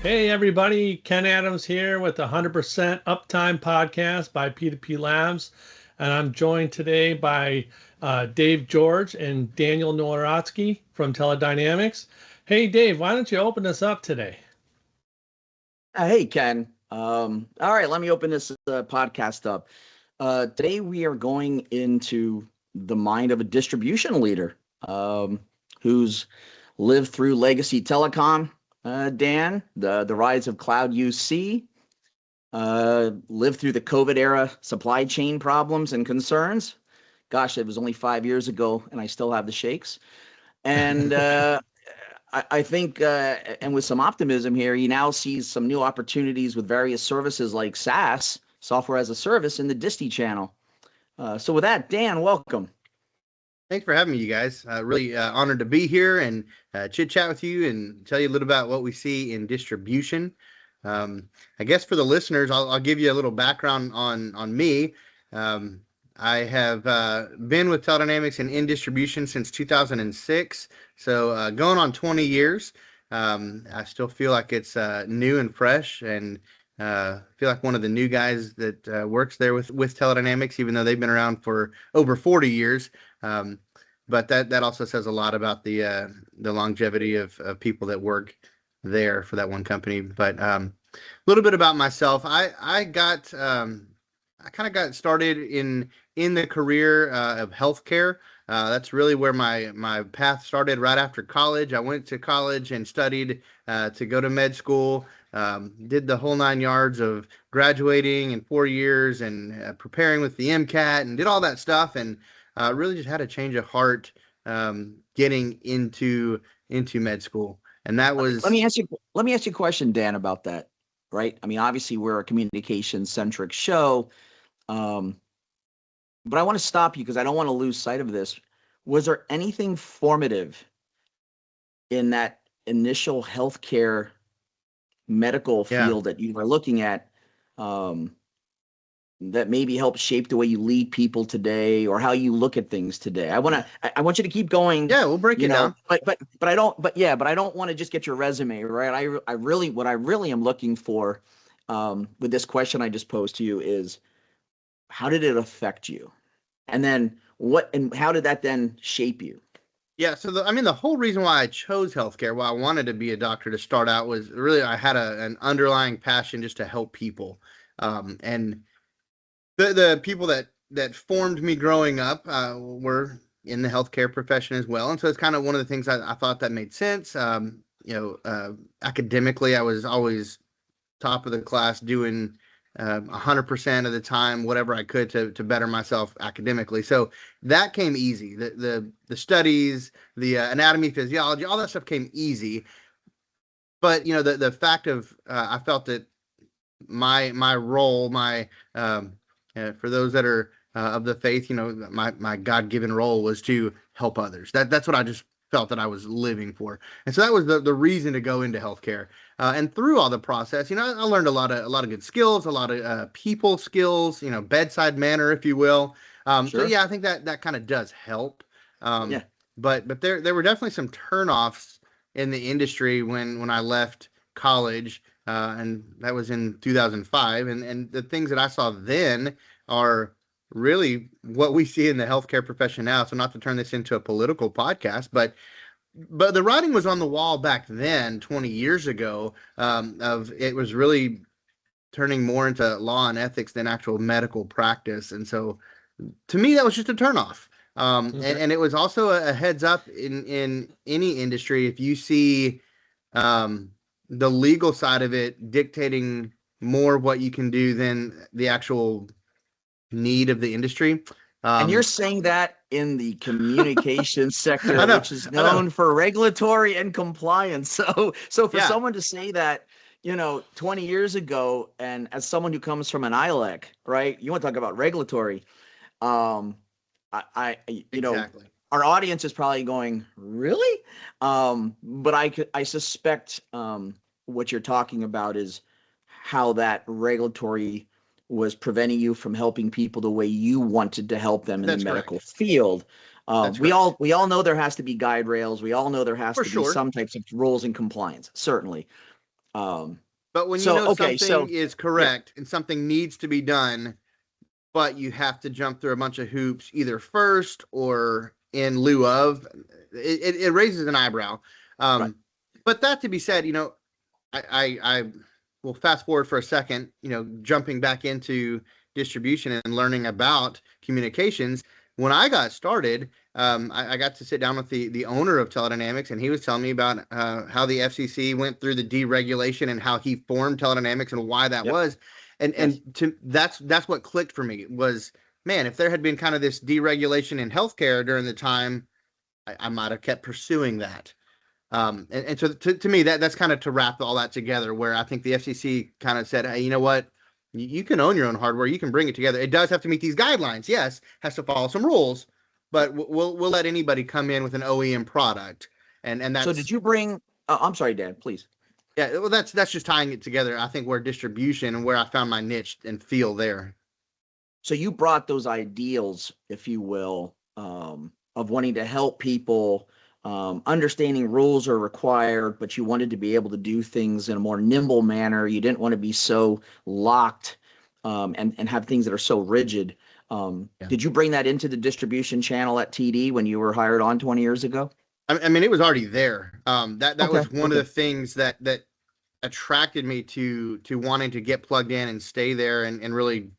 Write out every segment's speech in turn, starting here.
Hey everybody, Ken Adams here with the 100% Uptime podcast by P2P Labs. And I'm joined today by Dave George and Daniel Noworatzky from TeleDynamics. Hey Dave, why don't you open us up today? Hey, Ken. All right, let me open this podcast up. Today we are going into the mind of a distribution leader who's lived through legacy telecom, Dan, the rise of cloud UC, lived through the COVID era supply chain problems and concerns. Gosh, it was only 5 years ago, and I still have the shakes. And I think, and with some optimism here, he now sees some new opportunities with various services like SaaS, software as a service, in the Disty channel. So with that, Dan, welcome. Thanks for having me, you guys. Really honored to be here and chit chat with you and tell you a little about what we see in distribution. I guess for the listeners, I'll give you a little background on me. I have been with TeleDynamics and in distribution since 2006, so going on 20 years. I still feel like it's new and fresh, and feel like one of the new guys that works there with TeleDynamics, even though they've been around for over 40 years. But that also says a lot about the longevity of people that work there for that one company. But a little bit about myself. I kind of got started in the career of healthcare. That's really where my path started right after college. I went to college and studied to go to med school. Did the whole 9 yards of graduating in 4 years and preparing with the MCAT and did all that stuff, and really just had a change of heart getting into med school. And that was. Let me ask you a question, Dan, about that. Right? I mean, obviously we're a communication centric show. But I want to stop you because I don't want to lose sight of this. Was there anything formative in that initial healthcare medical field that you were looking at that maybe helped shape the way you lead people today or how you look at things today? I want you to keep going. Yeah, we'll break it down. But I don't want to just get your resume, right? What I really am looking for with this question I just posed to you is, how did it affect you? And then how did that then shape you? Yeah, so the whole reason why I chose healthcare, why I wanted to be a doctor to start out, was really I had an underlying passion just to help people. And the people that formed me growing up were in the healthcare profession as well. And so it's kind of one of the things I thought that made sense. Academically, I was always top of the class, doing 100% of the time whatever I could to better myself academically. So that came easy. The studies, the anatomy, physiology, all that stuff came easy. But the fact of I felt that my role, for those that are of the faith, my God-given role was to help others. That's what I just felt that I was living for. And so that was the reason to go into healthcare. And through all the process, I learned a lot of good skills, a lot of people skills, bedside manner, if you will. Sure. So yeah, I think that kind of does help. But there were definitely some turnoffs in the industry when I left college, and that was in 2005. And the things that I saw then are really what we see in the healthcare profession now. So not to turn this into a political podcast, but the writing was on the wall back then, 20 years ago, of it was really turning more into law and ethics than actual medical practice. And so to me, that was just a turnoff. And it was also a heads up in any industry. If you see the legal side of it dictating more what you can do than the actual need of the industry. And you're saying that in the communications sector, which is known for regulatory and compliance. So for someone to say that, 20 years ago, and as someone who comes from an ILEC, right? You want to talk about regulatory. Exactly. Our audience is probably going, really? But I suspect what you're talking about is how that regulatory was preventing you from helping people the way you wanted to help them in the medical field. We all know there has to be guide rails. We all know there has to be some types of rules and compliance, certainly. But when you So, know okay, something so is yeah, correct and something needs to be done, but you have to jump through a bunch of hoops either first or in lieu of, it raises an eyebrow. right. Um, but that to be said, I will fast forward for a second, jumping back into distribution and learning about communications. When I got started, I got to sit down with the owner of TeleDynamics, and he was telling me about how the FCC went through the deregulation and how he formed TeleDynamics and why that Yep. was. And Yes. that's what clicked for me was, man, if there had been kind of this deregulation in healthcare during the time, I might have kept pursuing that. And so to me, that's kind of to wrap all that together, where I think the FCC kind of said, hey, you know what? You can own your own hardware. You can bring it together. It does have to meet these guidelines. Yes, has to follow some rules, but we'll let anybody come in with an OEM product. And So did that's, you bring, I'm sorry, Dan, please. yeah, well, that's just tying it together. I think where distribution and where I found my niche and feel there. So you brought those ideals, if you will, of wanting to help people, understanding rules are required, but you wanted to be able to do things in a more nimble manner. You didn't want to be so locked, and have things that are so rigid. Yeah. Did you bring that into the distribution channel at TD when you were hired on 20 years ago? I mean, it was already there. That Okay. was one of Okay. the things that attracted me to wanting to get plugged in and stay there and really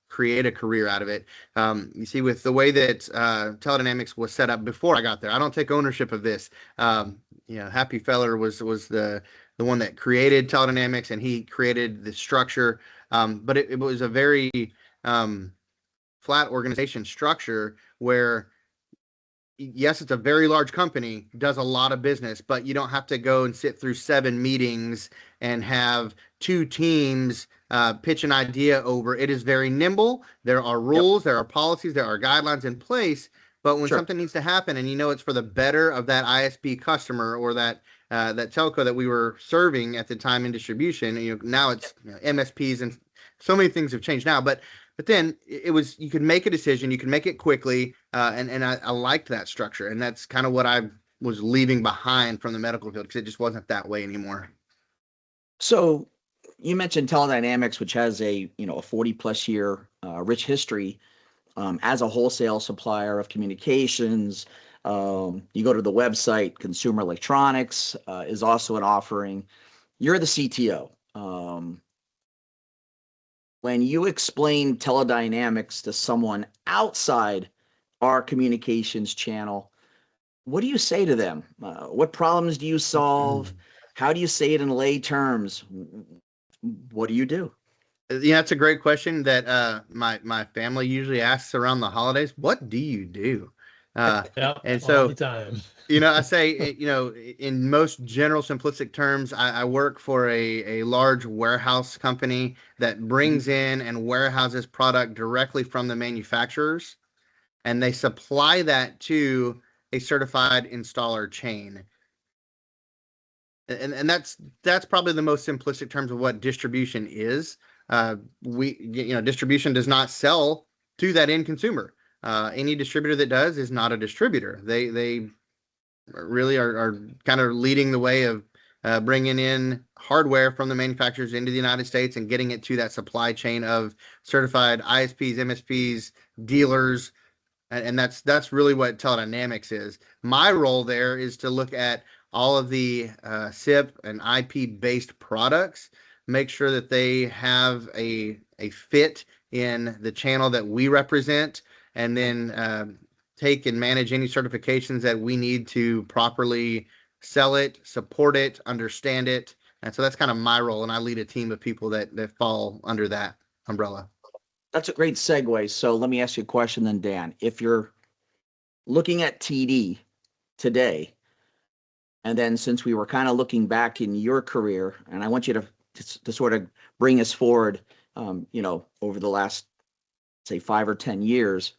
create a career out of it. You see, with the way that TeleDynamics was set up before I got there, I don't take ownership of this. Happy Feller was the one that created TeleDynamics, and he created the structure. But it was a very um, flat organization structure where, yes, it's a very large company, does a lot of business, but you don't have to go and sit through 7 meetings and have 2 teams pitch an idea over. It is very nimble. There are Yep. rules, there are policies, there are guidelines in place. But when Sure. something needs to happen, and it's for the better of that ISP customer or that telco that we were serving at the time in distribution, now it's MSPs, and so many things have changed now. But then it was, you could make a decision, you could make it quickly, and I liked that structure, and that's kind of what I was leaving behind from the medical field, because it just wasn't that way anymore. So you mentioned TeleDynamics, which has a 40 plus year rich history as a wholesale supplier of communications. You go to the website, Consumer Electronics is also an offering. You're the CTO. When you explain TeleDynamics to someone outside our communications channel, what do you say to them? What problems do you solve? How do you say it in lay terms? What do you do? Yeah, that's a great question that my family usually asks around the holidays. What do you do? Uh, Yep, and all the so, time. I say, in most general simplistic terms, I work for a large warehouse company that Mhm. brings in and warehouses product directly from the manufacturers, and they supply that to a certified installer chain. And that's probably the most simplistic terms of what distribution is. Distribution does not sell to that end consumer. Any distributor that does is not a distributor. They really are kind of leading the way of bringing in hardware from the manufacturers into the United States and getting it to that supply chain of certified ISPs, MSPs, dealers, and that's really what TeleDynamics is. My role there is to look at all of the SIP and IP based products, make sure that they have a fit in the channel that we represent, and then take and manage any certifications that we need to properly sell it, support it, understand it. And so that's kind of my role, and I lead a team of people that fall under that umbrella. That's a great segue. So let me ask you a question then, Dan. If you're looking at TD today, and then since we were kind of looking back in your career, and I want you to sort of bring us forward, over the last, say, 5 or 10 years,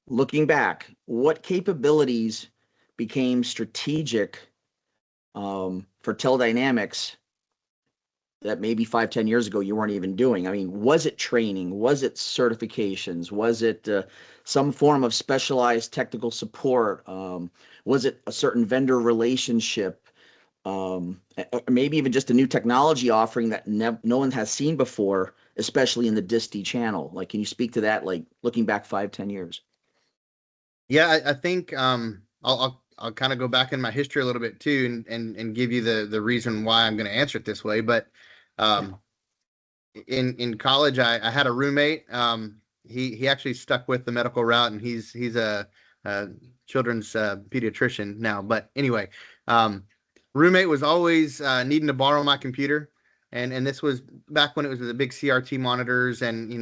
looking back, what capabilities became strategic for TeleDynamics that maybe 5, 10 years ago you weren't even doing? I mean, was it training? Was it certifications? Was it some form of specialized technical support? Was it a certain vendor relationship? or maybe even just a new technology offering that no one has seen before, especially in the disti channel? Like, can you speak to that? Like looking back 5, 10 years. Yeah, I think I'll kind of go back in my history a little bit too, and give you the reason why I'm going to answer it this way. But um, in college, I had a roommate. He actually stuck with the medical route, and he's a children's pediatrician now. But anyway, um, roommate was always needing to borrow my computer, and this was back when it was the big CRT monitors, and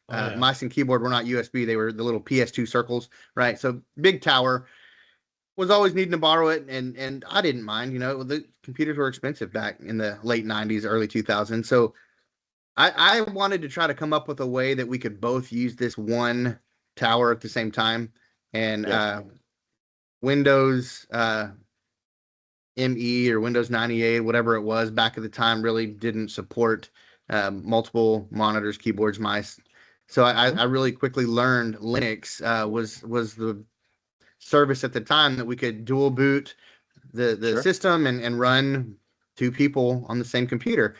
Oh, yeah. mice and keyboard were not USB; they were the little PS2 circles, right? So big tower. Was always needing to borrow it, and I didn't mind. The computers were expensive back in the late '90s, early 2000s. So I wanted to try to come up with a way that we could both use this one tower at the same time. And Yes. Windows ME or Windows 98, whatever it was back at the time, really didn't support multiple monitors, keyboards, mice. So I really quickly learned Linux was the service at the time that we could dual boot the Sure. system and run two people on the same computer.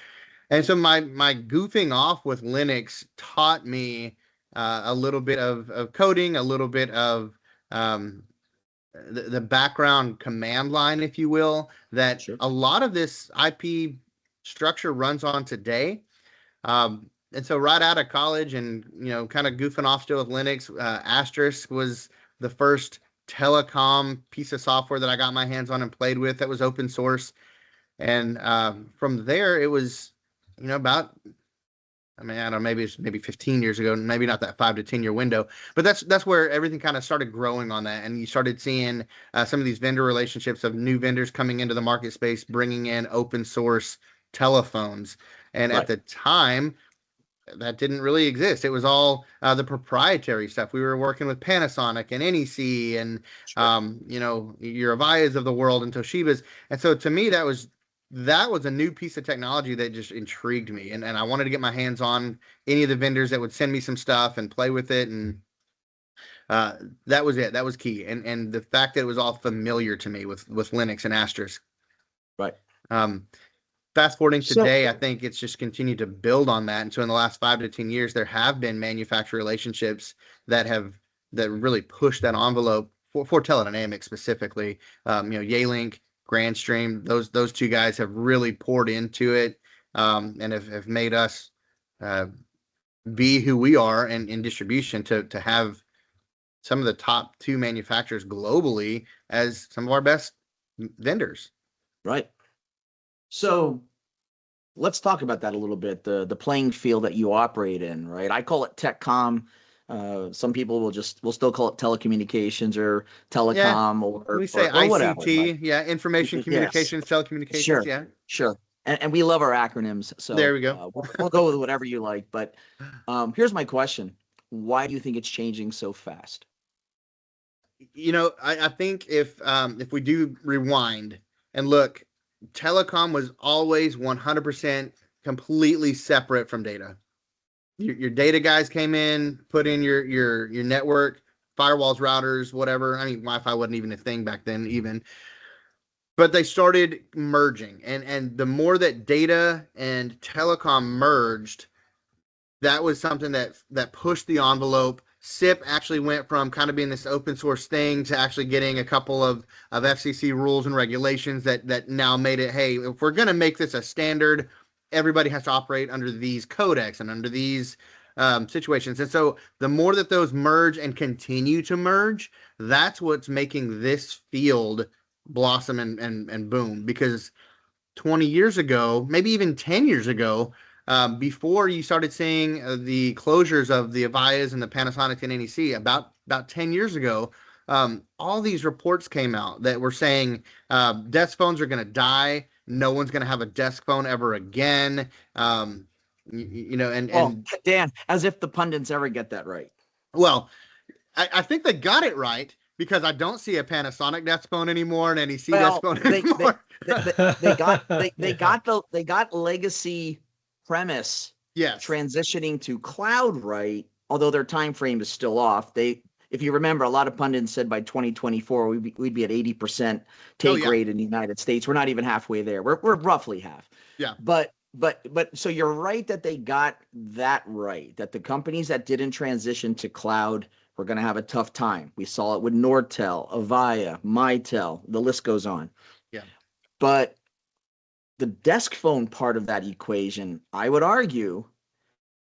And so my goofing off with Linux taught me a little bit of coding, a little bit of the background command line, if you will, that Sure. a lot of this IP structure runs on today. And so right out of college and, kind of goofing off still with Linux, Asterisk was the first telecom piece of software that I got my hands on and played with that was open source. And from there, it was, about, I mean, I don't know, maybe 15 years ago, maybe not that 5 to 10 year window, but that's where everything kind of started growing on that. And you started seeing some of these vendor relationships of new vendors coming into the market space, bringing in open source telephones. And Right. at the time, that didn't really exist. It was all the proprietary stuff. We were working with Panasonic and NEC and Sure. your Avayas of the world and Toshibas. And so to me, that was a new piece of technology that just intrigued me. And I wanted to get my hands on any of the vendors that would send me some stuff and play with it. And that was it. That was key. And the fact that it was all familiar to me with Linux and Asterisk. Right. Fast forwarding So today, I think it's just continued to build on that. And so in the last 5 to 10 years, there have been manufacturer relationships that really pushed that envelope for TeleDynamics specifically. Yealink, Grandstream, those two guys have really poured into it, and have made us be who we are in distribution to have some of the top two manufacturers globally as some of our best vendors. right. So let's talk about that a little bit. The playing field that you operate in, right? I call it techcom. Some people will still call it telecommunications or Yeah, telecom or we say whatever. Right? ICT, yeah, information Yes. communications, telecommunications, Sure. yeah. Sure. And we love our acronyms, There so we go. we'll go with whatever you like. But here's my question: why do you think it's changing so fast? I think if we do rewind and look, telecom was always 100% completely separate from data. Your data guys came in, put in your network, firewalls, routers, whatever. I mean, Wi-Fi wasn't even a thing back then, even. But they started merging, and the more that data and telecom merged, that was something that pushed the envelope. SIP actually went from kind of being this open source thing to actually getting a couple of FCC rules and regulations that now made it, hey, if we're going to make this a standard, everybody has to operate under these codecs and under these situations. And so the more that those merge and continue to merge, that's what's making this field blossom and boom. Because 20 years ago, maybe even 10 years ago, before you started seeing the closures of the Avayas and the Panasonic and NEC, about 10 years ago, all these reports came out that were saying desk phones are going to die. No one's going to have a desk phone ever again. Well, Dan, as if the pundits ever get that right. Well, I think they got it right because I don't see a Panasonic desk phone anymore and NEC desk phone anymore. They got legacy premise Yes. transitioning to cloud right, although their time frame is still off. if you remember, a lot of pundits said by 2024 we'd be at 80% Oh, take yeah. rate in the United States. We're not even halfway there. We're roughly half. Yeah. But so you're right that they got that right, that the companies that didn't transition to cloud were going to have a tough time. We saw it with Nortel, Avaya, Mitel, the list goes on. Yeah. But the desk phone part of that equation, I would argue,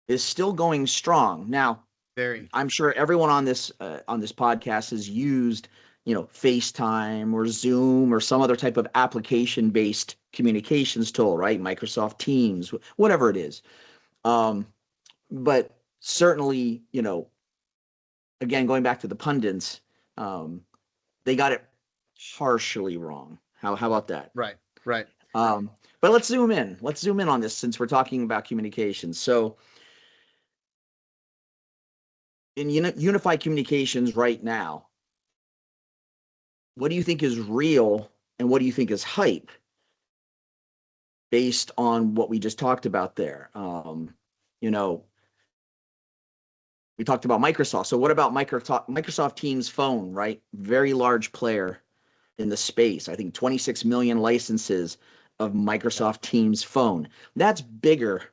is still going strong. Now, Very. I'm sure everyone on this podcast has used, FaceTime or Zoom or some other type of application-based communications tool, right? Microsoft Teams, whatever it is. But certainly, again, going back to the pundits, they got it partially wrong. How about that? Right. Right. But let's zoom in. Let's zoom in on this since we're talking about communications. So in unified communications right now, what do you think is real and what do you think is hype based on what we just talked about there? We talked about Microsoft. So what about Microsoft Teams Phone, right? Very large player in the space. I think 26 million licenses of Microsoft Teams Phone. That's bigger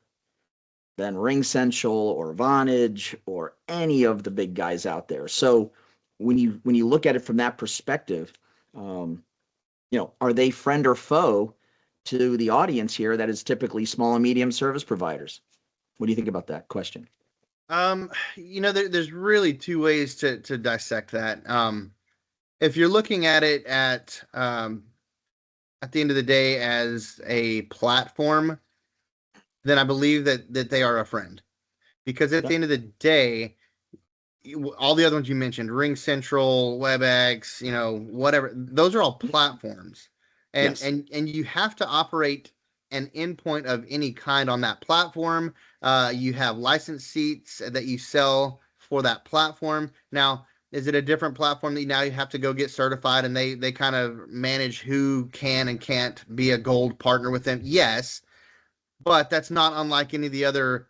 than RingCentral or Vonage or any of the big guys out there. So when you look at it from that perspective, are they friend or foe to the audience here that is typically small and medium service providers? What do you think about that question? There's really two ways to dissect that. If you're looking at it at the end of the day as a platform, then I believe that they are a friend, because at the end of the day, all the other ones you mentioned, RingCentral, WebEx, whatever, those are all platforms, and and you have to operate an endpoint of any kind on that platform. You have license seats that you sell for that platform. Now, is it a different platform that now you have to go get certified and they kind of manage who can and can't be a gold partner with them? Yes, but that's not unlike any of the other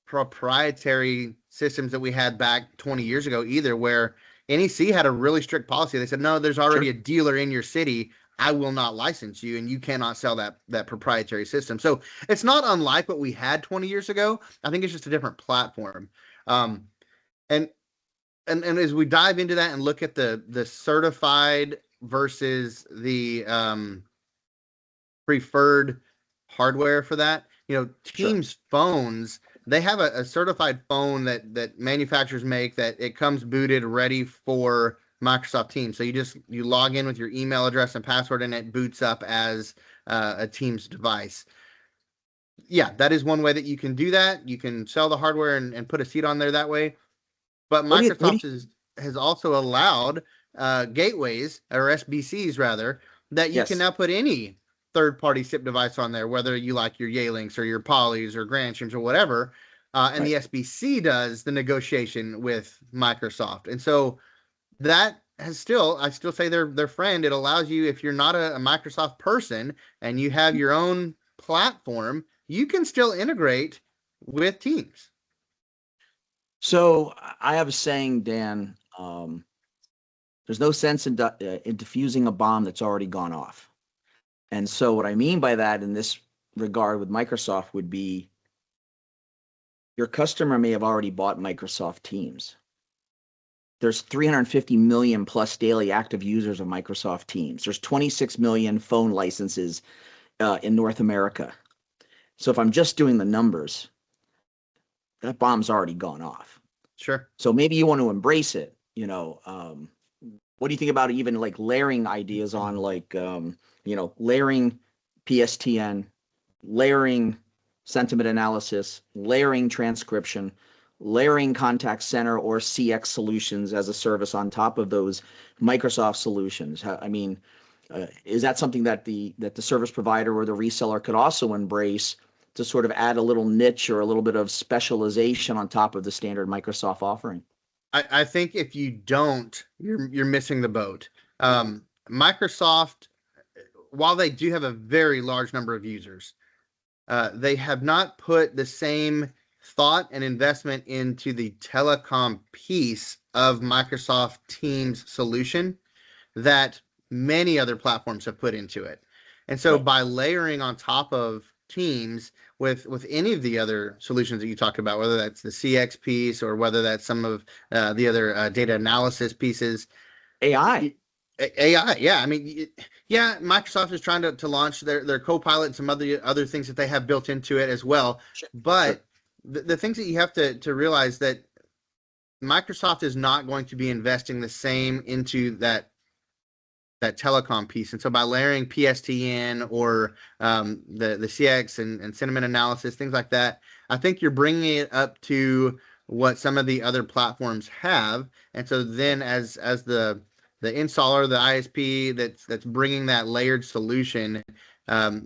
proprietary systems that we had back 20 years ago either, where NEC had a really strict policy. They said, no, there's already a dealer in your city. I will not license you, and you cannot sell that proprietary system. So it's not unlike what we had 20 years ago. I think it's just a different platform. And as we dive into that and look at the certified versus the preferred hardware for that, Teams phones, they have a certified phone that manufacturers make, that it comes booted ready for Microsoft Teams. So you log in with your email address and password, and it boots up as a Teams device. Yeah, that is one way that you can do that. You can sell the hardware and put a seat on there that way. But Microsoft has also allowed gateways, or SBCs rather, that you can now put any third-party SIP device on there, whether you like your Yealinks or your Polys or Grandstreams or whatever. And the SBC does the negotiation with Microsoft. And so that has I still say they're friend. It allows you, if you're not a Microsoft person and you have your own platform, you can still integrate with Teams. So I have a saying, Dan, there's no sense in diffusing a bomb that's already gone off. And so what I mean by that in this regard with Microsoft would be, your customer may have already bought Microsoft Teams. There's 350 million plus daily active users of Microsoft Teams. There's 26 million phone licenses in North America. So if I'm just doing the numbers, that bomb's already gone off. Sure. So maybe you want to embrace it. What do you think about even like layering ideas on layering PSTN, layering sentiment analysis, layering transcription, layering contact center or CX solutions as a service on top of those Microsoft solutions? Is that something that the service provider or the reseller could also embrace to sort of add a little niche or a little bit of specialization on top of the standard Microsoft offering? I think if you don't, you're missing the boat. Microsoft, while they do have a very large number of users, they have not put the same thought and investment into the telecom piece of Microsoft Teams solution that many other platforms have put into it. And so by layering on top of Teams with any of the other solutions that you talked about, whether that's the CX piece or whether that's some of the other data analysis pieces, AI. AI, yeah. I mean, yeah, Microsoft is trying to launch their Copilot and some other things that they have built into it as well. Sure. But the things that you have to realize that Microsoft is not going to be investing the same into that telecom piece. And so by layering PSTN or the CX and sentiment analysis, things like that, I think you're bringing it up to what some of the other platforms have. And so then as the installer, the ISP that's bringing that layered solution,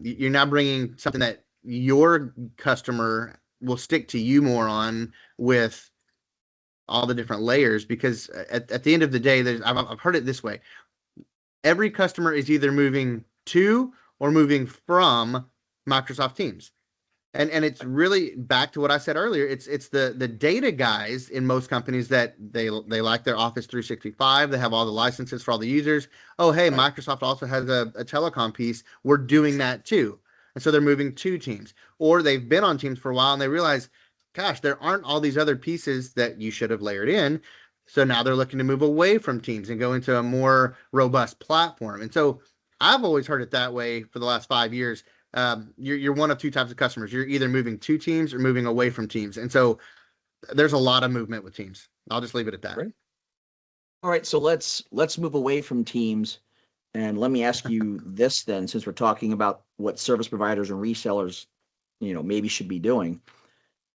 you're now bringing something that your customer will stick to you more on with all the different layers, because at the end of the day, I've heard it this way. Every customer is either moving to or moving from Microsoft Teams. And it's really back to what I said earlier. It's the data guys in most companies that they like their Office 365. They have all the licenses for all the users. Oh, hey, right. Microsoft also has a telecom piece. We're doing that too. And so they're moving to Teams. Or they've been on Teams for a while and they realize, gosh, there aren't all these other pieces that you should have layered in. So now they're looking to move away from Teams and go into a more robust platform. And so I've always heard it that way for the last 5 years. You're one of two types of customers. You're either moving to Teams or moving away from Teams. And so there's a lot of movement with Teams. I'll just leave it at that. Great. All right. So let's move away from Teams. And let me ask you this then, since we're talking about what service providers and resellers, maybe should be doing.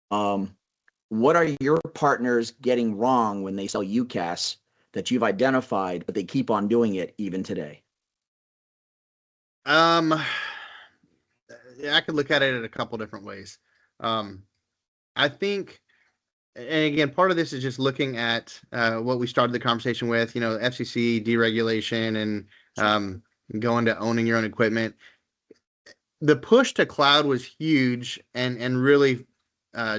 What are your partners getting wrong when they sell UCaaS that you've identified, but they keep on doing it even today? I could look at it in a couple different ways. I think, and again, part of this is just looking at what we started the conversation with, FCC deregulation and going to owning your own equipment. The push to cloud was huge and really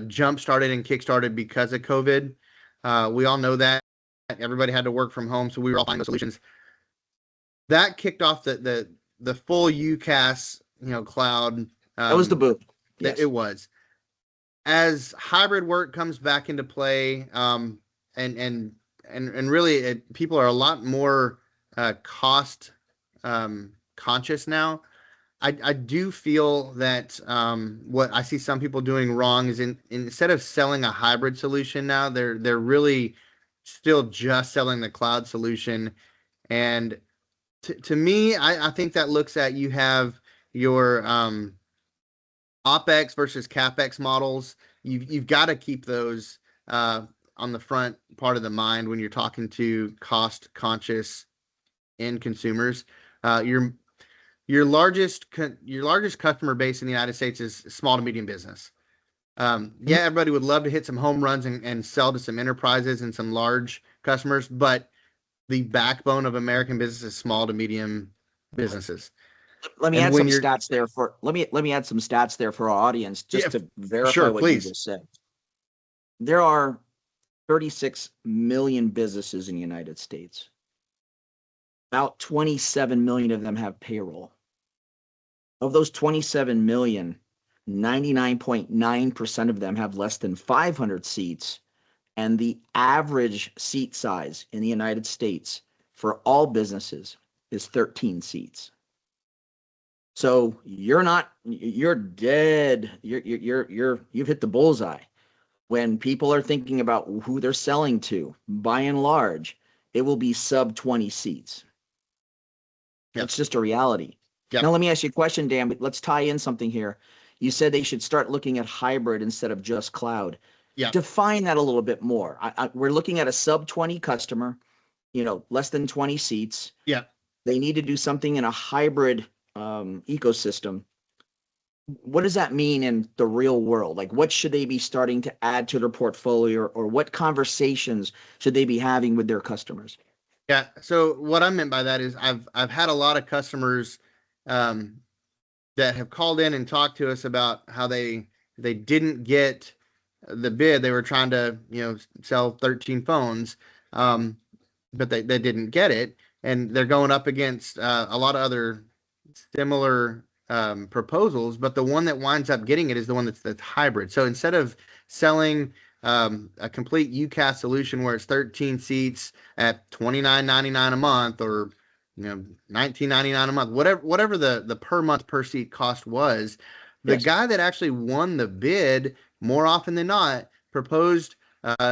jump-started and kick-started because of COVID. We all know that. Everybody had to work from home, so we were all finding solutions. That kicked off the full UCaaS, cloud. That was the boom. Yes. It was. As hybrid work comes back into play, and really, people are a lot more cost conscious now. I do feel that what I see some people doing wrong is instead of selling a hybrid solution now, they're really still just selling the cloud solution. And to me, I think that looks at you have your OpEx versus CapEx models. You've got to keep those on the front part of the mind when you're talking to cost conscious end consumers. Your largest customer base in the United States is small to medium business. Yeah, everybody would love to hit some home runs and sell to some enterprises and some large customers, but the backbone of American business is small to medium businesses. Let me add some stats there for let me add some stats there for our audience just to verify what you just said. There are 36 million businesses in the United States. About 27 million of them have payroll. Of those 27 million, 99.9% of them have less than 500 seats, and the average seat size in the United States for all businesses is 13 seats. So you're dead. You've hit the bullseye. When people are thinking about who they're selling to, by and large, it will be sub 20 seats. Yep. It's just a reality. Yep. Now, let me ask you a question, Dan. Let's tie in something here. You said they should start looking at hybrid instead of just cloud. Yep. Define that a little bit more. We're looking at a sub 20 customer, less than 20 seats. Yeah. They need to do something in a hybrid ecosystem. What does that mean in the real world? Like, what should they be starting to add to their portfolio, or what conversations should they be having with their customers? Yeah. So what I meant by that is I've had a lot of customers that have called in and talked to us about how they didn't get the bid. They were trying to sell 13 phones, but they didn't get it, and they're going up against a lot of other similar proposals, but the one that winds up getting it is the one that's hybrid. So instead of selling a complete UCaaS solution where it's 13 seats at $29.99 a month, or $19.99 a month, whatever the per month per seat cost was, the Yes. guy that actually won the bid more often than not proposed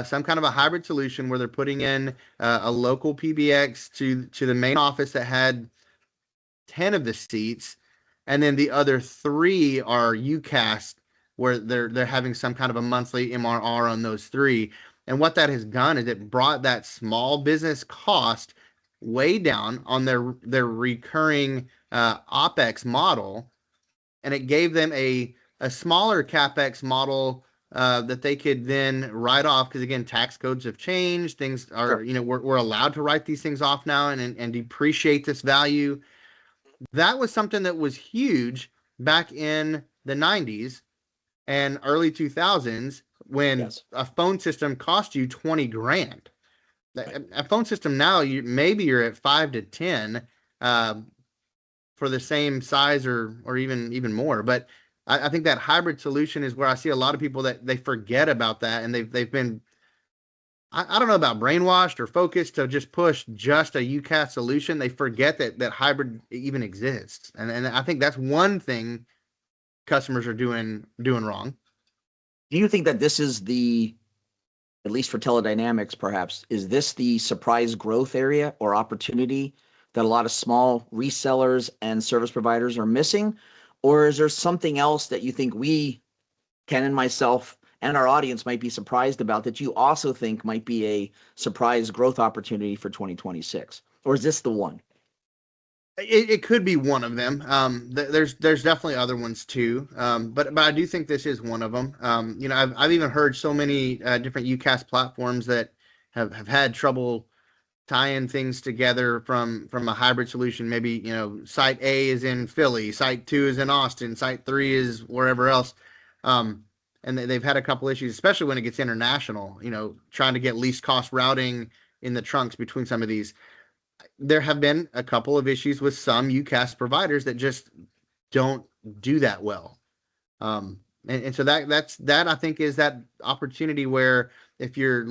some kind of a hybrid solution where they're putting in a local PBX to the main office that had 10 of the seats, and then the other 3 are UCAS, where they're having some kind of a monthly MRR on those 3. And what that has done is it brought that small business cost way down on their recurring OpEx model, and it gave them a smaller CapEx model that they could then write off, because again, tax codes have changed. Things are, Sure. we're allowed to write these things off now and depreciate this value. That was something that was huge back in the 90s and early 2000s, when Yes. a phone system cost you 20 grand. Right. A phone system now, maybe you're at 5 to 10 uh, for the same size, or even more. But I think that hybrid solution is where I see a lot of people that they forget about that, and they've been, I don't know about brainwashed or focused to just push just a UCaaS solution. They forget that hybrid even exists, and I think that's one thing customers are doing wrong. Do you think that this is at least for teledynamics, perhaps, is this the surprise growth area or opportunity that a lot of small resellers and service providers are missing? Or is there something else that you think we, Ken and myself, and our audience might be surprised about that you also think might be a surprise growth opportunity for 2026? Or is this the one? It could be one of them. There's definitely other ones too, but I do think this is one of them. I've even heard so many different UCaaS platforms that have had trouble tying things together from a hybrid solution. Maybe, site A is in Philly, site 2 is in Austin, site 3 is wherever else. And they've had a couple issues, especially when it gets international, trying to get least cost routing in the trunks between some of these. There have been a couple of issues with some UCaaS providers that just don't do that well. And so that I think is that opportunity where, if you're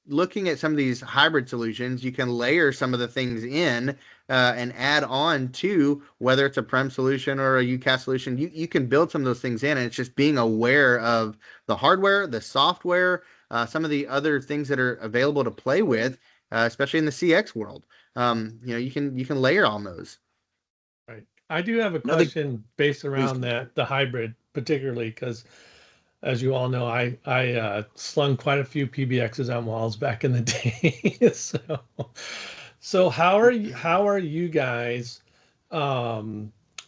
looking at some of these hybrid solutions, you can layer some of the things in and add on to, whether it's a prem solution or a UCaaS solution. You can build some of those things in, and it's just being aware of the hardware, the software, some of the other things that are available to play with, especially in the CX world. You can layer on those. Right. I do have a Another, question based please. around that, the hybrid, particularly because, as you all know, I slung quite a few PBXs on walls back in the day. So how are you guys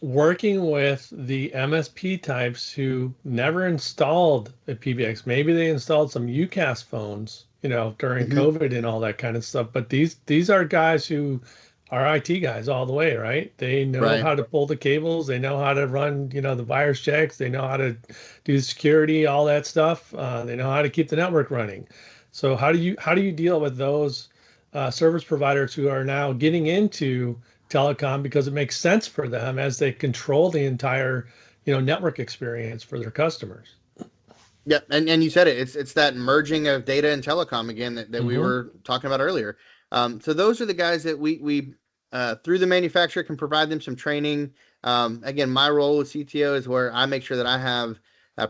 working with the MSP types who never installed a PBX? Maybe they installed some UCaaS phones, during Mhm. COVID and all that kind of stuff. But these are guys who are IT guys all the way, right? They know Right. how to pull the cables, they know how to run, the virus checks, they know how to do security, all that stuff. They know how to keep the network running. So how do you deal with those service providers who are now getting into telecom because it makes sense for them as they control the entire, network experience for their customers? Yeah, and you said it. It's that merging of data and telecom again that we Hmm. were talking about earlier. So those are the guys that we through the manufacturer can provide them some training. Again, my role with CTO is where I make sure that I have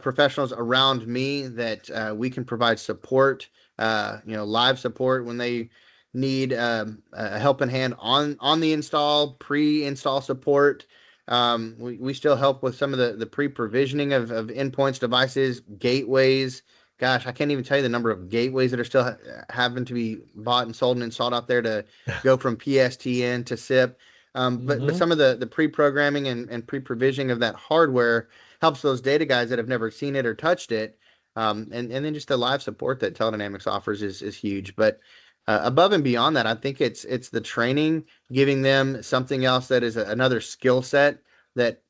professionals around me that we can provide support, live support when they need a helping hand on the install, pre-install support. We still help with some of the pre-provisioning of endpoints, devices, gateways. Gosh, I can't even tell you the number of gateways that are still having to be bought and sold and installed out there to go from PSTN to SIP. But Hmm. some of the pre-programming and pre-provisioning of that hardware helps those data guys that have never seen it or touched it. And then just the live support that TeleDynamics offers is huge. But above and beyond that, I think it's the training, giving them something else that is another skill set that,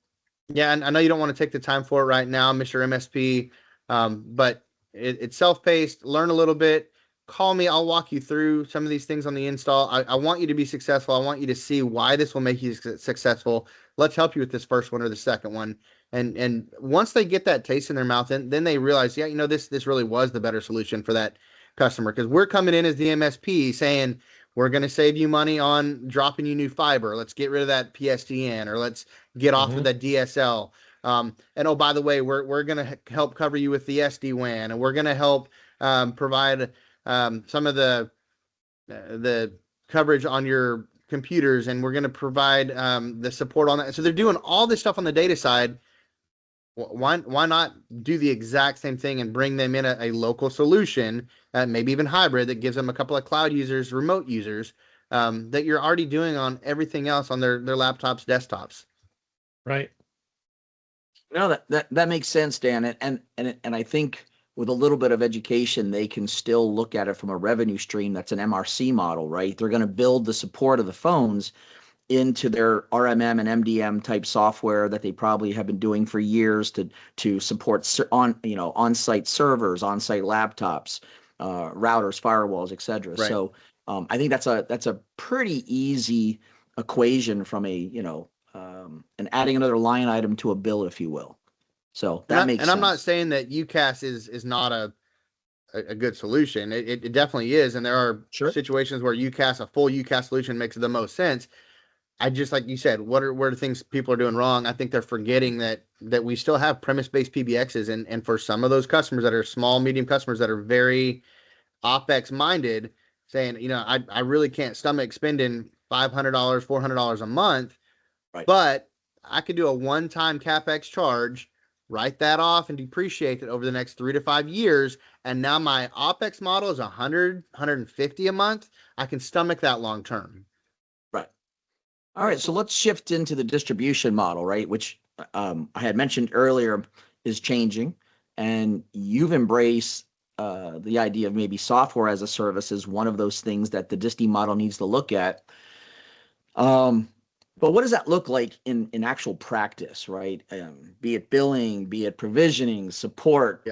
yeah, I know you don't want to take the time for it right now, Mr. MSP, but it's self-paced. Learn a little bit, call me. I'll walk you through some of these things on the install. I want you to be successful. I want you to see why this will make you successful. Let's help you with this first one or the second one. And once they get that taste in their mouth, then they realize, yeah, this really was the better solution for that customer, because we're coming in as the MSP saying, we're going to save you money on dropping you new fiber. Let's get rid of that PSTN, or let's get off of that DSL. And oh, by the way, we're going to help cover you with the SD-WAN, and we're going to help provide some of the coverage on your computers, and we're going to provide the support on that. So they're doing all this stuff on the data side. Why not do the exact same thing and bring them in a local solution, maybe even hybrid, that gives them a couple of cloud users, remote users, that you're already doing on everything else on their laptops, desktops. Right. No, that makes sense, Dan. And I think with a little bit of education, they can still look at it from a revenue stream that's an MRC model, right? They're going to build the support of the phones into their RMM and MDM type software that they probably have been doing for years to support on-site servers, on-site laptops, routers, firewalls, etc. Right. So I think that's a pretty easy equation from and adding another line item to a bill, if you will. So that makes sense. And I'm not saying that UCaaS is not a good solution. It definitely is, and there are situations where a full UCaaS solution makes the most sense. I just, like you said, what are the things people are doing wrong? I think they're forgetting that we still have premise-based PBXs, and for some of those customers that are small, medium customers that are very OpEx minded, saying, I really can't stomach spending $500, $400 a month, right, but I could do a one-time CapEx charge, write that off and depreciate it over the next 3 to 5 years, and now my OpEx model is 100, 150 a month. I can stomach that long term. Right. All right, so let's shift into the distribution model, right, which I had mentioned earlier is changing, and you've embraced the idea of maybe software as a service is one of those things that the DISTI model needs to look at. But what does that look like in actual practice, right? Be it billing, be it provisioning, support,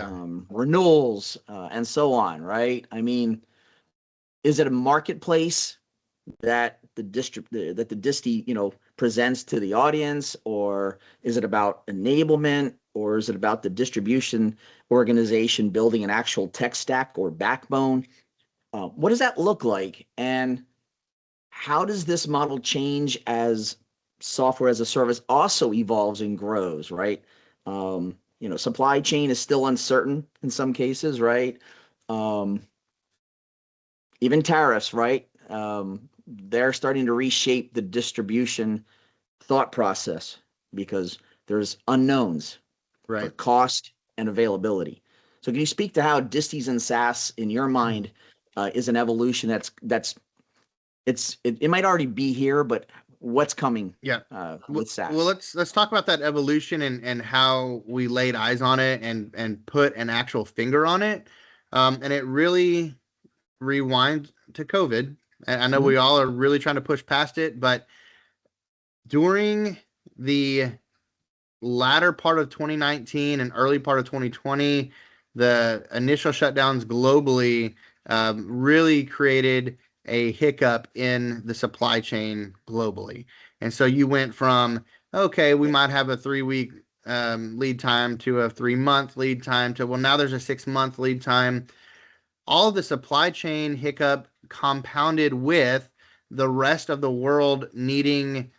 renewals, and so on, right? I mean, is it a marketplace that the DISTI, presents to the audience, or is it about enablement, or is it about the distribution organization building an actual tech stack or backbone? What does that look like? And how does this model change as software as a service also evolves and grows, right? Supply chain is still uncertain in some cases, right? Even tariffs, right? They're starting to reshape the distribution thought process because there's unknowns for cost and availability. So can you speak to how disties and SaaS in your mind is an evolution it might already be here, but what's coming with SaaS? Well, let's talk about that evolution and how we laid eyes on it and put an actual finger on it. And it really rewind to COVID. And I know we all are really trying to push past it, but during the latter part of 2019 and early part of 2020, the initial shutdowns globally really created a hiccup in the supply chain globally. And so you went from, okay, we might have a 3-week lead time to a 3-month lead time to, well, now there's a 6-month lead time. All of the supply chain hiccup compounded with the rest of the world needing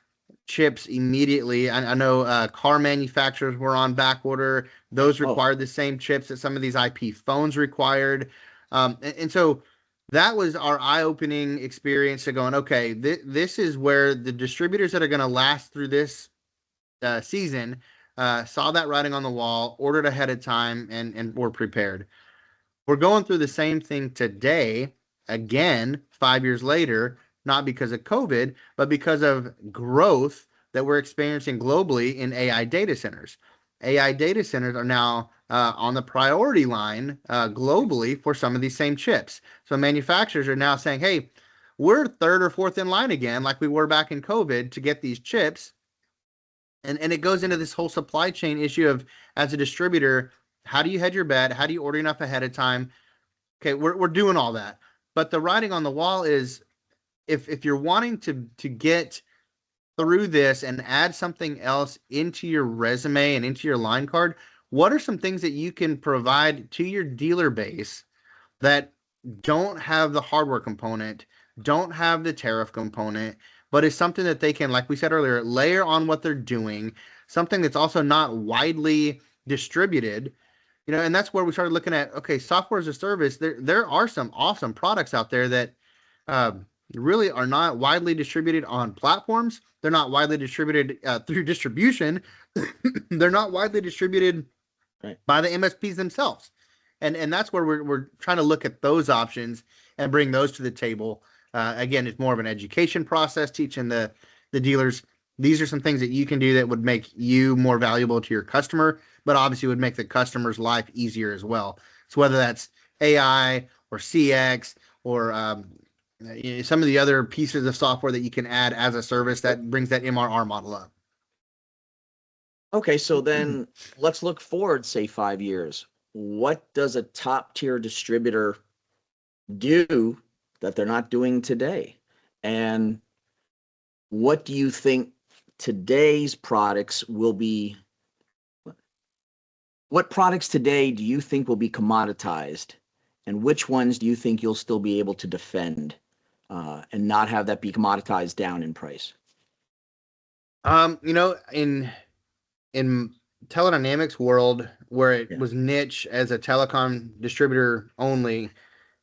chips immediately. I know car manufacturers were on back order. Those required the same chips that some of these IP phones required. And so that was our eye-opening experience to going, okay, this is where the distributors that are going to last through this season saw that writing on the wall, ordered ahead of time, and were prepared. We're going through the same thing today, again, 5 years later, not because of COVID, but because of growth that we're experiencing globally in AI data centers. AI data centers are now on the priority line globally for some of these same chips. So manufacturers are now saying, hey, we're third or fourth in line again, like we were back in COVID, to get these chips. And it goes into this whole supply chain issue of, as a distributor, how do you hedge your bet? How do you order enough ahead of time? Okay, we're doing all that. But the writing on the wall is if you're wanting to get through this and add something else into your resume and into your line card, what are some things that you can provide to your dealer base that don't have the hardware component, don't have the tariff component, but is something that they can, like we said earlier, layer on what they're doing, something that's also not widely distributed. And that's where we started looking at, okay, software as a service. There are some awesome products out there that uh, really are not widely distributed on platforms. They're not widely distributed through distribution. They're not widely distributed by the MSPs themselves. And that's where we're trying to look at those options and bring those to the table. Again, it's more of an education process, teaching the dealers these are some things that you can do that would make you more valuable to your customer, but obviously would make the customer's life easier as well. So whether that's AI or CX or some of the other pieces of software that you can add as a service that brings that MRR model up. Okay, so then let's look forward, say 5 years. What does a top tier distributor do that they're not doing today? And what do you think today's products will be? What products today do you think will be commoditized? And which ones do you think you'll still be able to defend and not have that be commoditized down in price? In TeleDynamics world, where it was niche as a telecom distributor only,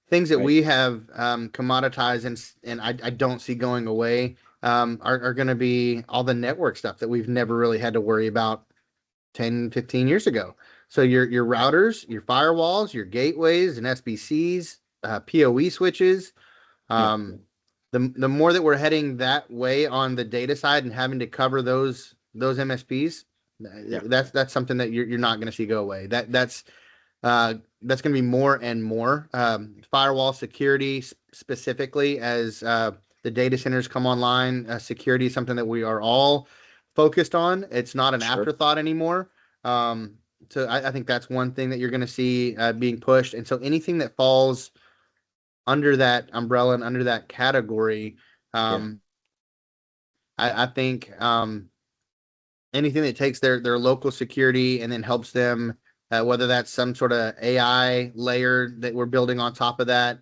things that we have commoditized and I don't see going away are going to be all the network stuff that we've never really had to worry about 10, 15 years ago. So your routers, your firewalls, your gateways and SBCs, PoE switches. The more that we're heading that way on the data side and having to cover those MSPs, that's something that you're not going to see go away. That's going to be more and more. Firewall security specifically as the data centers come online. Security is something that we are all focused on. It's not an afterthought anymore. So I think that's one thing that you're going to see being pushed. And so anything that falls under that umbrella and under that category, I think anything that takes their local security and then helps them, whether that's some sort of AI layer that we're building on top of that.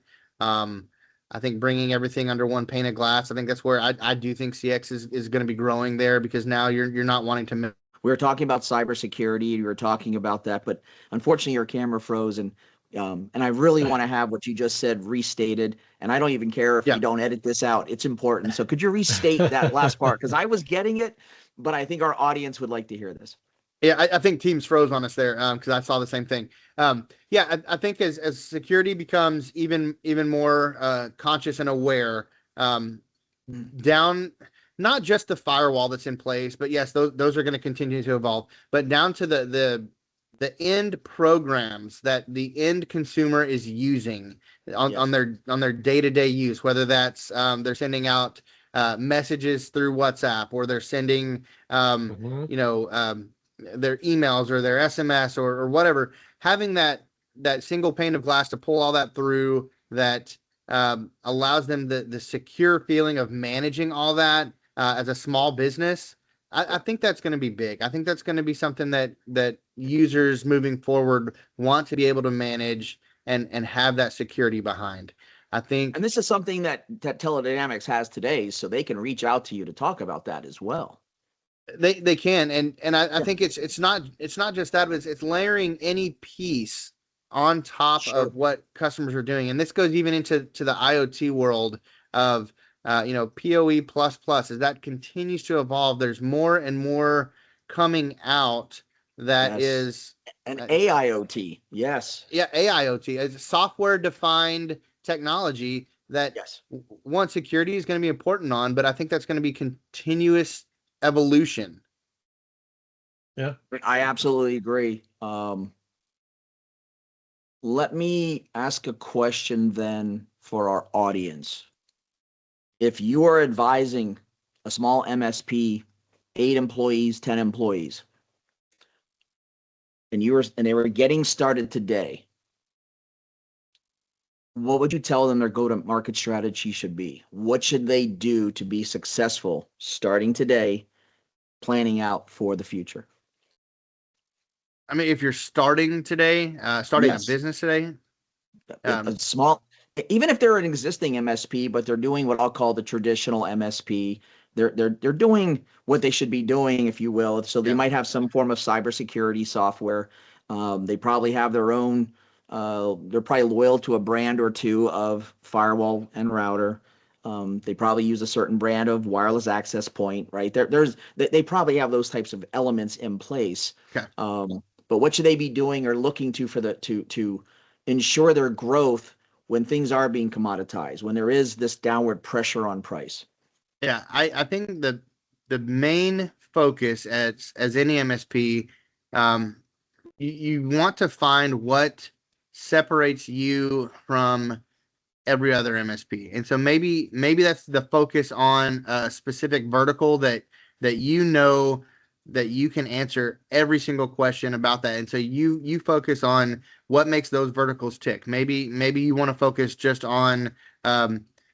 I think bringing everything under one pane of glass, I think that's where I do think CX is going to be growing there, because now you're not wanting to. We were talking about cybersecurity. We were talking about that, but unfortunately your camera froze, and I really want to have what you just said restated. And I don't even care if you don't edit this out. It's important. So could you restate that last part? Because I was getting it, but I think our audience would like to hear this. Yeah, I think Teams froze on us there because I saw the same thing. I think as security becomes even more conscious and aware, down not just the firewall that's in place, but yes, those are going to continue to evolve, but down to the end programs that the end consumer is using on their day-to-day use, whether that's they're sending out messages through WhatsApp, or they're sending their emails or their SMS or whatever, having that single pane of glass to pull all that through, that allows them the secure feeling of managing all that as a small business. I think that's going to be big. I think that's going to be something that users moving forward want to be able to manage and have that security behind. I think, and this is something that TeleDynamics has today, so they can reach out to you to talk about that as well. They can, and I think it's not just that, but it's layering any piece on top of what customers are doing, and this goes even into the IoT world of PoE plus as that continues to evolve. There's more and more coming out that is an AIoT. AIoT is software defined technology that one, security is going to be important on, but I think that's going to be continuous evolution. Yeah, I absolutely agree. Let me ask a question then for our audience. If you are advising a small MSP, 8 employees, 10 employees, and they were getting started today, what would you tell them their go-to-market strategy should be? What should they do to be successful starting today, planning out for the future? I mean, if you're starting today, starting a Yes. business today, A small, even if they're an existing MSP, but they're doing what I'll call the traditional MSP. They're doing what they should be doing, if you will. So they yeah, might have some form of cybersecurity software. They probably have their own. They're probably loyal to a brand or two of firewall and router. They probably use a certain brand of wireless access point, right? They probably have those types of elements in place. okay. But what should they be doing or looking to for the to ensure their growth when things are being commoditized, when there is this downward pressure on price? Yeah, I think the main focus as any MSP, um, you want to find what separates you from every other MSP. And so maybe that's the focus on a specific vertical that you know that you can answer every single question about that. And so you focus on what makes those verticals tick. Maybe you want to focus just on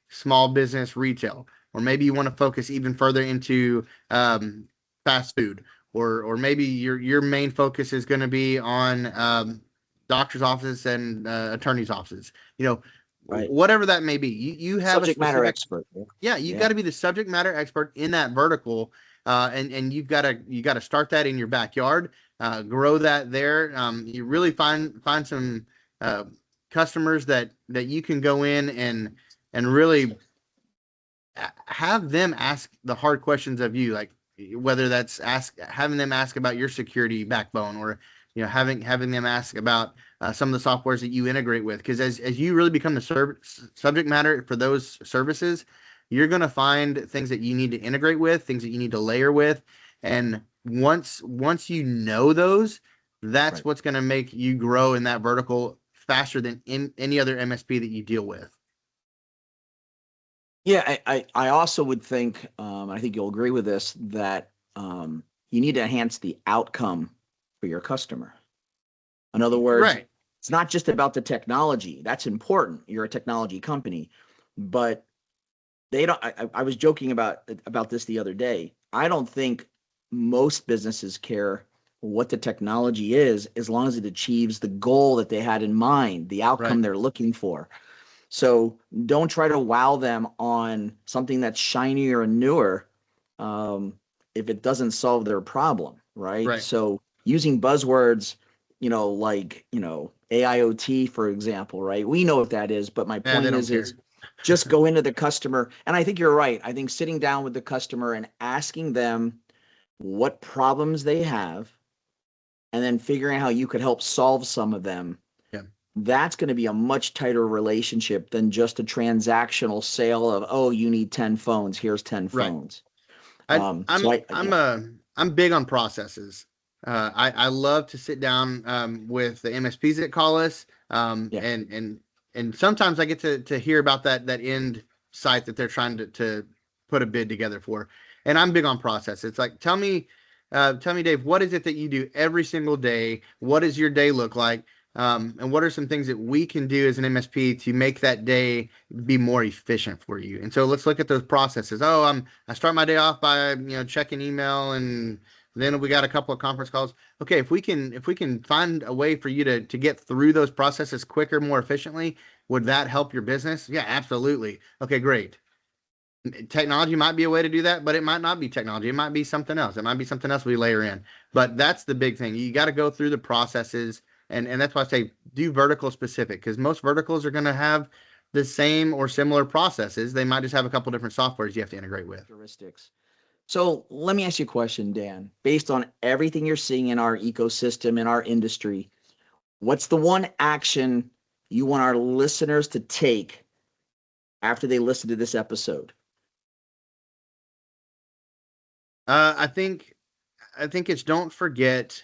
small business retail, or maybe you want to focus even further into fast food, or maybe your main focus is going to be on doctor's office and attorney's offices. You know, Right. whatever that may be, you have a Subject matter specific, expert. yeah, you've Yeah. got to be the subject matter expert in that vertical, and you got to start that in your backyard, grow that there. You really find some customers that you can go in and really have them ask the hard questions of you, like whether that's having them ask about your security backbone, or having them ask about some of the softwares that you integrate with. Because as you really become the subject matter for those services, you're going to find things that you need to integrate with, things that you need to layer with, and once you know those, that's Right. what's going to make you grow in that vertical faster than in any other MSP that you deal with. Yeah, I also would think, I think you'll agree with this, that you need to enhance the outcome for your customer. In other words, Right. it's not just about the technology. That's important. You're a technology company, but they don't. I was joking about this the other day. I don't think most businesses care what the technology is, as long as it achieves the goal that they had in mind, the outcome Right. they're looking for. So don't try to wow them on something that's shinier and newer, if it doesn't solve their problem, right? Right. So using buzzwords, like AIoT, for example, right? We know what that is, but my Yeah, they point don't is care. just go into the customer. And I think you're right. I think sitting down with the customer and asking them what problems they have, and then figuring out how you could help solve some of them, Yeah. that's going to be a much tighter relationship than just a transactional sale of, oh, you need 10 phones, here's 10 Right. phones. I, So I'm I'm I'm big on processes. I love to sit down with the MSPs that call us, yeah, and sometimes I get to hear about that end site that they're trying to put a bid together for, and I'm big on process. It's like, tell me, Dave, what is it that you do every single day? What does your day look like? And what are some things that we can do as an MSP to make that day be more efficient for you? And so let's look at those processes. I start my day off by checking email, and then we got a couple of conference calls. Okay, if we can find a way for you to get through those processes quicker, more efficiently, would that help your business? Yeah, absolutely. Okay, great. Technology might be a way to do that, but it might not be technology. It might be something else. It might be something else we layer in. But that's the big thing. You got to go through the processes, and that's why I say do vertical specific, because most verticals are going to have the same or similar processes. They might just have a couple different softwares you have to integrate with. characteristics. So let me ask you a question, Dan. Based on everything you're seeing in our ecosystem, in our industry, what's the one action you want our listeners to take after they listen to this episode? I think it's don't forget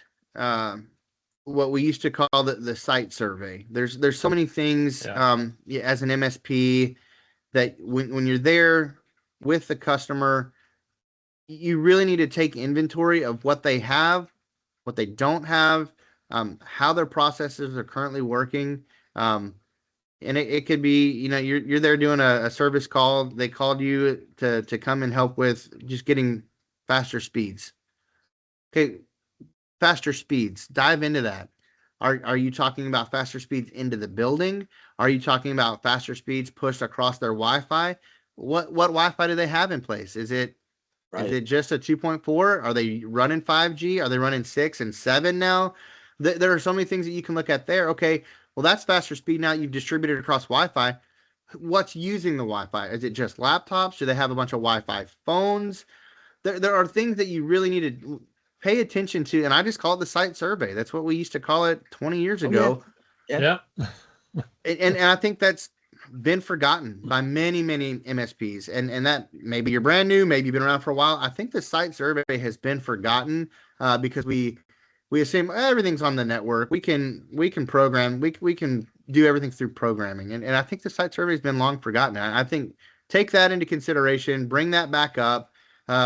what we used to call the site survey. There's so many things as an MSP that when you're there with the customer, you really need to take inventory of what they have, what they don't have, how their processes are currently working, um, and it could be, you're there doing a service call. They called you to come and help with just getting faster speeds. Okay, faster speeds. Dive into that. Are you talking about faster speeds into the building? Are you talking about faster speeds pushed across their Wi-Fi? What Wi-Fi do they have in place? Is it just a 2.4? Are they running 5G? Are they running 6 and 7 now? There are so many things that you can look at there. Okay, well, that's faster speed now. You've distributed across Wi-Fi. What's using the Wi-Fi? Is it just laptops? Do they have a bunch of Wi-Fi phones? There are things that you really need to pay attention to, and I just call it the site survey. That's what we used to call it 20 years ago. Yeah. And I think that's been forgotten by many MSPs, and that maybe you're brand new, maybe you've been around for a while. I think the site survey has been forgotten because we assume everything's on the network. We can program, we can do everything through programming, and I think the site survey has been long forgotten. I think take that into consideration, bring that back up,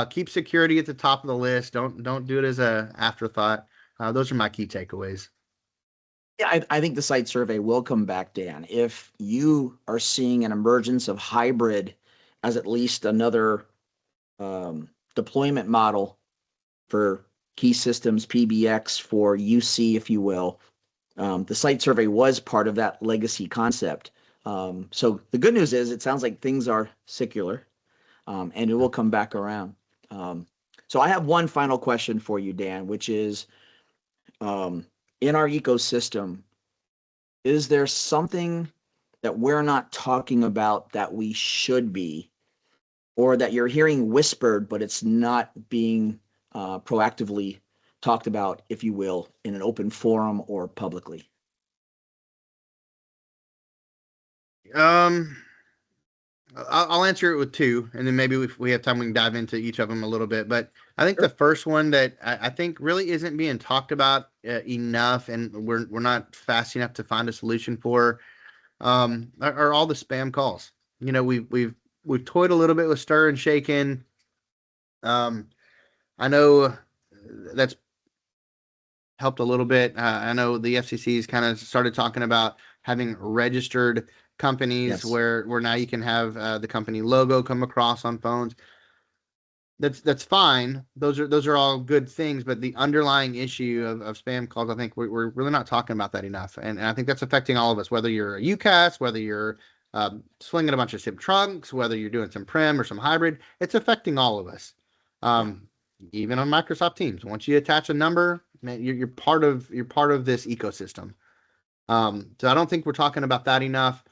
keep security at the top of the list. Don't do it as a afterthought. Those are my key takeaways. Yeah, I think the site survey will come back, Dan. If you are seeing an emergence of hybrid as at least another deployment model for key systems, PBX for UC, if you will, the site survey was part of that legacy concept. So the good news is it sounds like things are secular, and it will come back around. So I have one final question for you, Dan, which is, in our ecosystem, is there something that we're not talking about that we should be, or that you're hearing whispered, but it's not being proactively talked about, if you will, in an open forum or publicly? I'll answer it with two, and then maybe if we have time, we can dive into each of them a little bit. But I think the first one that I think really isn't being talked about enough, and we're not fast enough to find a solution for, are all the spam calls. We've toyed a little bit with stir and shaken. I know that's helped a little bit. I know the FCC's kind of started talking about having registered companies where now you can have the company logo come across on phones. That's fine. Those are all good things, but the underlying issue of spam calls, I think we're really not talking about that enough, and I think that's affecting all of us. Whether you're a UCAS, whether you're slinging a bunch of SIP trunks, whether you're doing some prem or some hybrid, it's affecting all of us. Even on Microsoft Teams, once you attach a number, man, you're part of this ecosystem. So I don't think we're talking about that enough.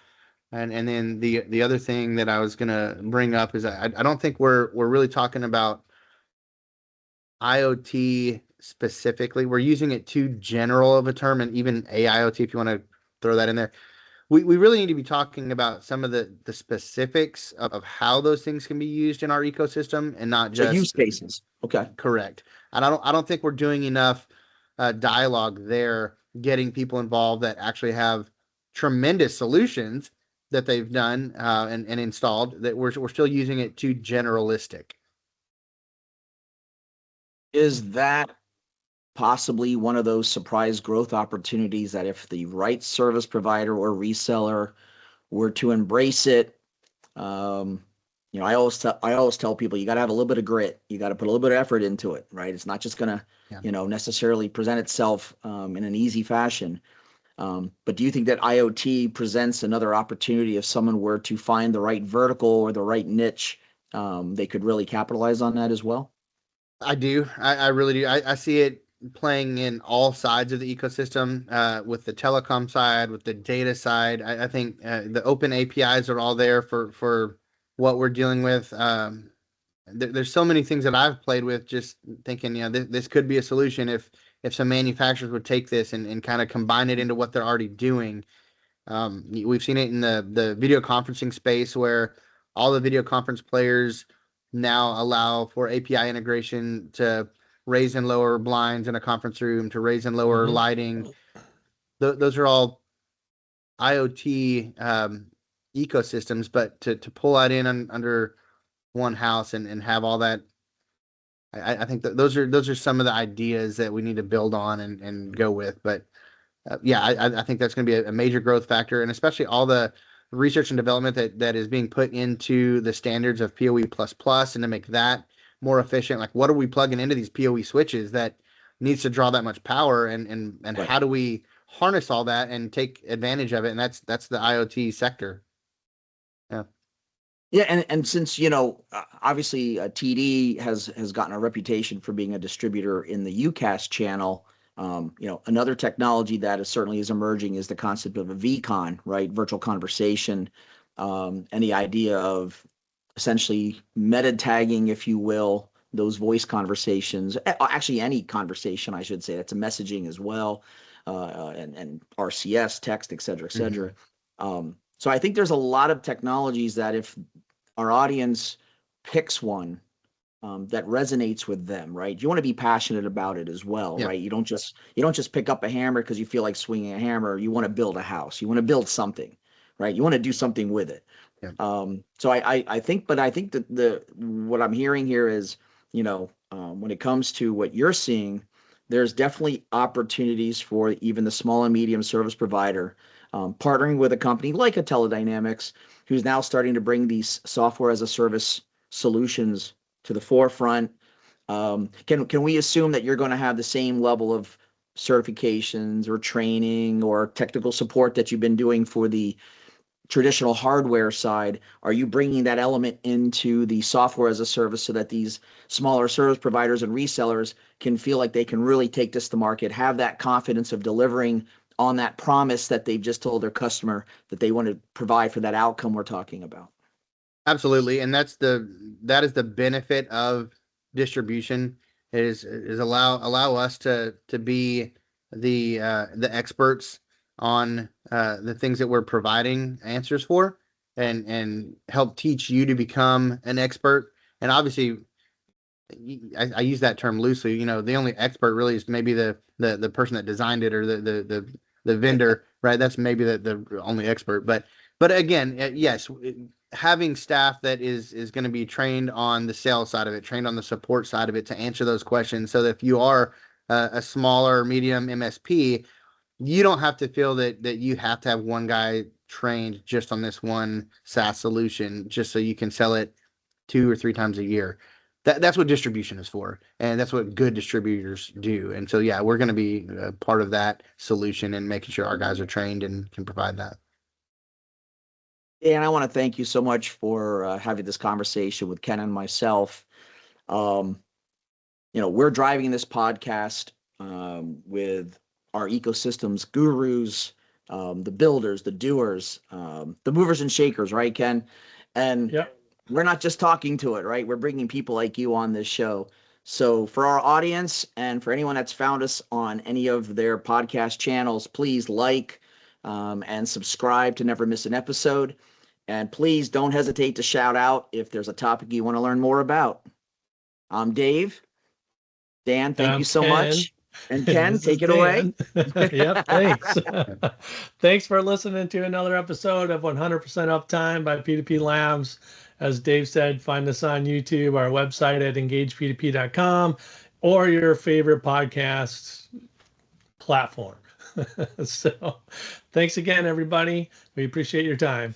And then the other thing that I was gonna bring up is I don't think we're really talking about IoT specifically. We're using it too general of a term, and even AIoT, if you want to throw that in there. We really need to be talking about some of the specifics of how those things can be used in our ecosystem, and not just use cases. Okay, correct. And I don't think we're doing enough dialogue there, getting people involved that actually have tremendous solutions that they've done and installed, that we're still using it too generalistic. Is that possibly one of those surprise growth opportunities that if the right service provider or reseller were to embrace it, I always tell people, you got to have a little bit of grit. You got to put a little bit of effort into it, right? It's not just going to, necessarily present itself in an easy fashion. But do you think that IoT presents another opportunity if someone were to find the right vertical or the right niche, they could really capitalize on that as well? I do. I really do. I see it playing in all sides of the ecosystem, with the telecom side, with the data side. I think the open APIs are all there for what we're dealing with. There's so many things that I've played with, just thinking, this could be a solution if some manufacturers would take this and kind of combine it into what they're already doing. We've seen it in the video conferencing space, where all the video conference players now allow for API integration to raise and lower blinds in a conference room, to raise and lower lighting. Those are all IoT ecosystems, but to pull that in under one house and have all that, I think that those are some of the ideas that we need to build on and go with. But yeah, I think that's going to be a major growth factor, and especially all the research and development that is being put into the standards of PoE++, and to make that more efficient. Like, what are we plugging into these PoE switches that needs to draw that much power, and Right. how do we harness all that and take advantage of it? And that's the IoT sector. Yeah. Yeah, and since obviously TD has gotten a reputation for being a distributor in the UCAS channel, another technology that certainly is emerging is the concept of a VCon, right? Virtual conversation, and the idea of essentially meta tagging, if you will, those voice conversations. Actually, any conversation, I should say. That's a messaging as well, and RCS, text, et cetera, et cetera. So I think there's a lot of technologies that if our audience picks one that resonates with them, right? You want to be passionate about it as well, Yeah. right? You don't just pick up a hammer because you feel like swinging a hammer. You want to build a house. You want to build something, right? You want to do something with it. Yeah. So I think that what I'm hearing here is, when it comes to what you're seeing, there's definitely opportunities for even the small and medium service provider partnering with a company like a TeleDynamics, who's now starting to bring these software as a service solutions to the forefront. Can we assume that you're going to have the same level of certifications or training or technical support that you've been doing for the traditional hardware side? Are you bringing that element into the software as a service so that these smaller service providers and resellers can feel like they can really take this to market, have that confidence of delivering on that promise that they've just told their customer that they want to provide for that outcome we're talking about? Absolutely, and that is the benefit of distribution, is allow us to be the experts on the things that we're providing answers for, and help teach you to become an expert. And obviously, I use that term loosely. The only expert really is maybe the person that designed it, or the vendor, right? That's maybe the only expert. But again, yes, having staff that is going to be trained on the sales side of it, trained on the support side of it, to answer those questions, so that if you are a smaller, medium MSP, you don't have to feel that you have to have one guy trained just on this one SaaS solution just so you can sell it 2 or 3 times a year. That's what distribution is for, and that's what good distributors do. And so, yeah, we're going to be part of that solution and making sure our guys are trained and can provide that. And I want to thank you so much for having this conversation with Ken and myself. We're driving this podcast with our ecosystems gurus, the builders, the doers, the movers and shakers, right, Ken? And Yep. we're not just talking to it, right? We're bringing people like you on this show. So for our audience and for anyone that's found us on any of their podcast channels, please like and subscribe to never miss an episode. And please don't hesitate to shout out if there's a topic you want to learn more about. I'm Dave. Dan, thank you so Ken. much. And Ken, This take is it away. Yep, thanks. Thanks for listening to another episode of 100% Uptime by P2P Labs. As Dave said, find us on YouTube, our website at engagep2p.com, or your favorite podcast platform. So thanks again, everybody. We appreciate your time.